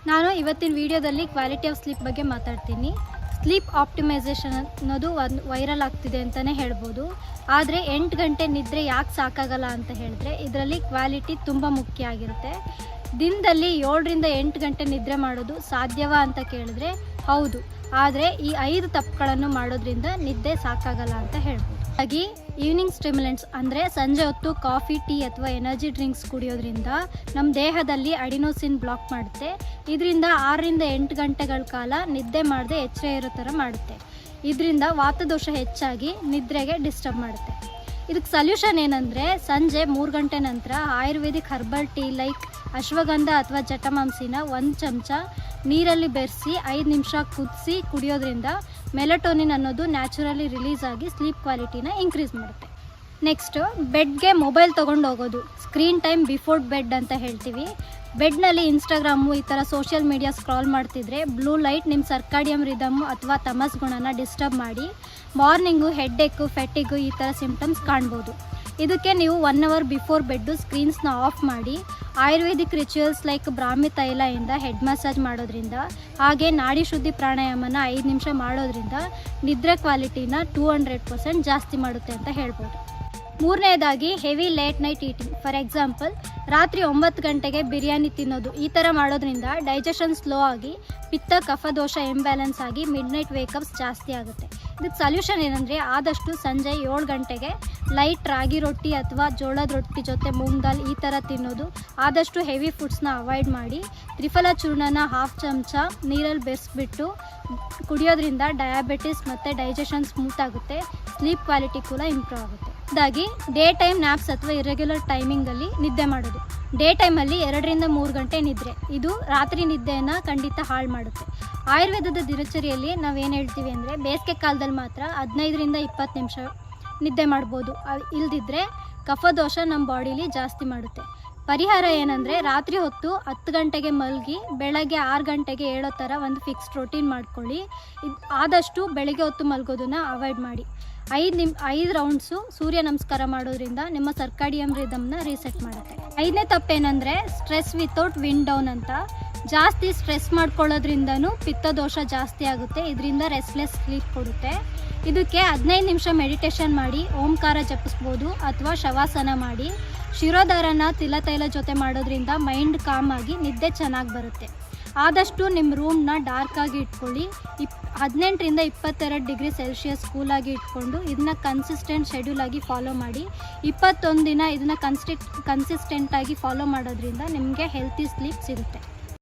ನಾನು ಇವತ್ತಿನ ವಿಡಿಯೋದಲ್ಲಿ ಕ್ವಾಲಿಟಿ ಆಫ್ ಸ್ಲೀಪ್ ಬಗ್ಗೆ ಮಾತಾಡ್ತೀನಿ. ಸ್ಲೀಪ್ ಆಪ್ಟಿಮೈಸೇಷನ್ ಅನ್ನೋದು ಒಂದು ವೈರಲ್ ಆಗ್ತಿದೆ ಅಂತಲೇ ಹೇಳ್ಬೋದು. ಆದರೆ 8 ಗಂಟೆ ನಿದ್ರೆ ಯಾಕೆ ಸಾಕಾಗಲ್ಲ ಅಂತ ಹೇಳಿದ್ರೆ ಇದರಲ್ಲಿ ಕ್ವಾಲಿಟಿ ತುಂಬ ಮುಖ್ಯ ಆಗಿರುತ್ತೆ. ದಿನದಲ್ಲಿ 7ರಿಂದ 8 ಗಂಟೆ ನಿದ್ರೆ ಮಾಡೋದು ಸಾಧ್ಯವಾ ಅಂತ ಕೇಳಿದ್ರೆ ಹೌದು. ಆದರೆ ಈ 5 ತಪ್ಪುಗಳನ್ನು ಮಾಡೋದ್ರಿಂದ ನಿದ್ದೆ ಸಾಕಾಗಲ್ಲ ಅಂತ ಹೇಳ್ಬೋದು. ಹಾಗೆ ಈವ್ನಿಂಗ್ ಸ್ಟಿಮ್ಯುಲೆಂಟ್ಸ್ ಅಂದರೆ ಸಂಜೆ ಹೊತ್ತು ಕಾಫಿ, ಟೀ ಅಥವಾ ಎನರ್ಜಿ ಡ್ರಿಂಕ್ಸ್ ಕುಡಿಯೋದ್ರಿಂದ ನಮ್ಮ ದೇಹದಲ್ಲಿ ಅಡಿನೋಸಿನ್ ಬ್ಲಾಕ್ ಮಾಡುತ್ತೆ. ಇದರಿಂದ 6ರಿಂದ 8 ಗಂಟೆಗಳ ಕಾಲ ನಿದ್ದೆ ಮಾಡದೆ ಎಚ್ಚರ ಇರೋ ಥರ ಮಾಡುತ್ತೆ. ಇದರಿಂದ ವಾತದೋಷ ಹೆಚ್ಚಾಗಿ ನಿದ್ರೆಗೆ ಡಿಸ್ಟರ್ಬ್ ಮಾಡುತ್ತೆ. ಇದಕ್ಕೆ ಸೊಲ್ಯೂಷನ್ ಏನಂದರೆ ಸಂಜೆ 3 ಗಂಟೆ ನಂತರ Ayurvedic herbal tea like ashwagandha ಅಥವಾ ಜಟಮಾಂಸಿನ 1 ಚಮಚ ನೀರಲ್ಲಿ ಬೆರೆಸಿ 5 ನಿಮಿಷ ಕುದಿಸಿ ಕುಡಿಯೋದ್ರಿಂದ ಮೆಲಟೋನಿನ್ ಅನ್ನೋದು ನ್ಯಾಚುರಲಿ ರಿಲೀಸ್ ಆಗಿ ಸ್ಲೀಪ್ ಕ್ವಾಲಿಟಿನ ಇನ್ಕ್ರೀಸ್ ಮಾಡುತ್ತೆ. ನೆಕ್ಸ್ಟು ಬೆಡ್ಗೆ ಮೊಬೈಲ್ ತೊಗೊಂಡು ಹೋಗೋದು, ಸ್ಕ್ರೀನ್ ಟೈಮ್ ಬಿಫೋರ್ ಬೆಡ್ ಅಂತ ಹೇಳ್ತೀವಿ. ಬೆಡ್ನಲ್ಲಿ ಇನ್ಸ್ಟಾಗ್ರಾಮು ಈ ಥರ ಸೋಷಿಯಲ್ ಮೀಡಿಯಾ ಸ್ಕ್ರಾಲ್ ಮಾಡ್ತಿದ್ರೆ ಬ್ಲೂ ಲೈಟ್ ನಿಮ್ಮ ಸರ್ಕಾಡಿಯಮ್ ರಿದಮ್ಮು ಅಥವಾ ತಮಸ್ ಗುಣನ ಡಿಸ್ಟರ್ಬ್ ಮಾಡಿ ಮಾರ್ನಿಂಗು ಹೆಡ್ಏಕು, ಫೆಟಿಗು ಈ ಥರ ಸಿಂಪ್ಟಮ್ಸ್ ಕಾಣ್ಬೋದು. ಇದಕ್ಕೆ ನೀವು 1 ಅವರ್ ಬಿಫೋರ್ ಬೆಡ್ಡು ಸ್ಕ್ರೀನ್ಸ್ನ ಆಫ್ ಮಾಡಿ ಆಯುರ್ವೇದಿಕ್ ರಿಚುವಲ್ಸ್ ಲೈಕ್ ಬ್ರಾಹ್ಮಿ ತೈಲದಿಂದ ಹೆಡ್ ಮಸಾಜ್ ಮಾಡೋದ್ರಿಂದ ಹಾಗೆ ನಾಡಿ ಶುದ್ಧಿ ಪ್ರಾಣಾಯಾಮನ 5 ನಿಮಿಷ ಮಾಡೋದ್ರಿಂದ ನಿದ್ರೆ ಕ್ವಾಲಿಟಿನ 200% ಜಾಸ್ತಿ ಮಾಡುತ್ತೆ ಅಂತ ಹೇಳ್ಬೋದು. ಮೂರನೇದಾಗಿ heavy late night eating. For example ರಾತ್ರಿ 9 ಗಂಟೆಗೆ ಬಿರಿಯಾನಿ ತಿನ್ನೋದು. ಈ ಥರ ಮಾಡೋದ್ರಿಂದ ಡೈಜೆಷನ್ ಸ್ಲೋ ಆಗಿ ಪಿತ್ತ ಕಫ ದೋಷ ಇಂಬ್ಯಾಲೆನ್ಸ್ ಆಗಿ ಮಿಡ್ ನೈಟ್ ವೇಕಪ್ಸ್ ಜಾಸ್ತಿ ಆಗುತ್ತೆ. ಇದಕ್ಕೆ ಸೊಲ್ಯೂಷನ್ ಏನಂದರೆ ಆದಷ್ಟು ಸಂಜೆ 7 ಗಂಟೆಗೆ ಲೈಟ್ ರಾಗಿ ರೊಟ್ಟಿ ಅಥವಾ ಜೋಳದ ರೊಟ್ಟಿ ಜೊತೆ ಮೂಂಗ್ ದಾಲ್ ಈ ಥರ ತಿನ್ನೋದು. ಆದಷ್ಟು ಹೆವಿ ಫುಡ್ಸ್ನ ಅವಾಯ್ಡ್ ಮಾಡಿ ತ್ರಿಫಲ ಚೂರ್ಣನ 1/2 ಚಮಚ ನೀರಲ್ಲಿ ಬೆರೆಸ್ಬಿಟ್ಟು ಕುಡಿಯೋದ್ರಿಂದ ಡಯಾಬಿಟಿಸ್ ಮತ್ತು ಡೈಜೆಷನ್ ಸ್ಮೂತ್ ಆಗುತ್ತೆ. ಸ್ಲೀಪ್ ಕ್ವಾಲಿಟಿ ಕೂಡ ಇಂಪ್ರೂವ್ ಆಗುತ್ತೆ. ಇದಾಗಿ ಡೇ ಟೈಮ್ ನ್ಯಾಪ್ಸ್ ಅಥವಾ ಇರೆಗ್ಯುಲರ್ ಟೈಮಿಂಗಲ್ಲಿ ನಿದ್ದೆ ಮಾಡೋದು. ಡೇ ಟೈಮಲ್ಲಿ 2ರಿಂದ 3 ಗಂಟೆ ನಿದ್ರೆ, ಇದು ರಾತ್ರಿ ನಿದ್ದೆಯನ್ನು ಖಂಡಿತ ಹಾಳು ಮಾಡುತ್ತೆ. ಆಯುರ್ವೇದದ ದಿನಚರಿಯಲ್ಲಿ ನಾವೇನು ಹೇಳ್ತೀವಿ ಅಂದರೆ ಬೇಸಿಗೆ ಕಾಲದಲ್ಲಿ ಮಾತ್ರ 15ರಿಂದ 20 ನಿಮಿಷ ನಿದ್ದೆ ಮಾಡ್ಬೋದು. ಇಲ್ದಿದ್ರೆ ಕಫದೋಷ ನಮ್ಮ ಬಾಡೀಲಿ ಜಾಸ್ತಿ ಮಾಡುತ್ತೆ. ಪರಿಹಾರ ಏನಂದರೆ ರಾತ್ರಿ ಹೊತ್ತು 10 ಗಂಟೆಗೆ ಮಲಗಿ ಬೆಳಗ್ಗೆ 6 ಗಂಟೆಗೆ ಹೇಳೋ ಥರ ಒಂದು ಫಿಕ್ಸ್ಡ್ ರೊಟೀನ್ ಮಾಡ್ಕೊಳ್ಳಿ. ಆದಷ್ಟು ಬೆಳಗ್ಗೆ ಹೊತ್ತು ಮಲಗೋದನ್ನು ಅವಾಯ್ಡ್ ಮಾಡಿ. 5 ರೌಂಡ್ಸು ಸೂರ್ಯ ನಮಸ್ಕಾರ ಮಾಡೋದ್ರಿಂದ ನಿಮ್ಮ ಸರ್ಕಾಡಿಯಮ್ ರಿದಮ್ನ ರೀಸೆಟ್ ಮಾಡುತ್ತೆ. 5ನೇ ತಪ್ಪೇನೆಂದರೆ ಸ್ಟ್ರೆಸ್ ವಿತೌಟ್ ವಿಂಡ್ ಡೌನ್ ಅಂತ. ಜಾಸ್ತಿ ಸ್ಟ್ರೆಸ್ ಮಾಡ್ಕೊಳ್ಳೋದ್ರಿಂದನೂ ಪಿತ್ತದೋಷ ಜಾಸ್ತಿ ಆಗುತ್ತೆ. ಇದರಿಂದ ರೆಸ್ಟ್ಲೆಸ್ ಸ್ಲೀಪ್ ಕೊಡುತ್ತೆ. ಇದಕ್ಕೆ 15 ನಿಮಿಷ ಮೆಡಿಟೇಷನ್ ಮಾಡಿ ಓಂಕಾರ ಜಪಿಸ್ಬೋದು ಅಥವಾ ಶವಾಸನ ಮಾಡಿ ಶಿರೋಧಾರನ ತಿಲತೈಲ ಜೊತೆ ಮಾಡೋದ್ರಿಂದ ಮೈಂಡ್ ಕಾಮ್ ಆಗಿ ನಿದ್ದೆ ಚೆನ್ನಾಗಿ ಬರುತ್ತೆ. ಆದಷ್ಟು ನಿಮ್ಮ ರೂಮ್ನ ಡಾರ್ಕಾಗಿ ಇಟ್ಕೊಳ್ಳಿ. 18ರಿಂದ 22 ಡಿಗ್ರಿ ಸೆಲ್ಸಿಯಸ್ ಕೂಲಾಗಿ ಇಟ್ಕೊಂಡು ಇದನ್ನ ಕನ್ಸಿಸ್ಟೆಂಟ್ ಶೆಡ್ಯೂಲ್ ಆಗಿ ಫಾಲೋ ಮಾಡಿ 21 ದಿನ ಇದನ್ನು ಕನ್ಸಿಸ್ಟೆಂಟಾಗಿ ಫಾಲೋ ಮಾಡೋದ್ರಿಂದ ನಿಮಗೆ ಹೆಲ್ತಿ ಸ್ಲೀಪ್ ಸಿಗುತ್ತೆ.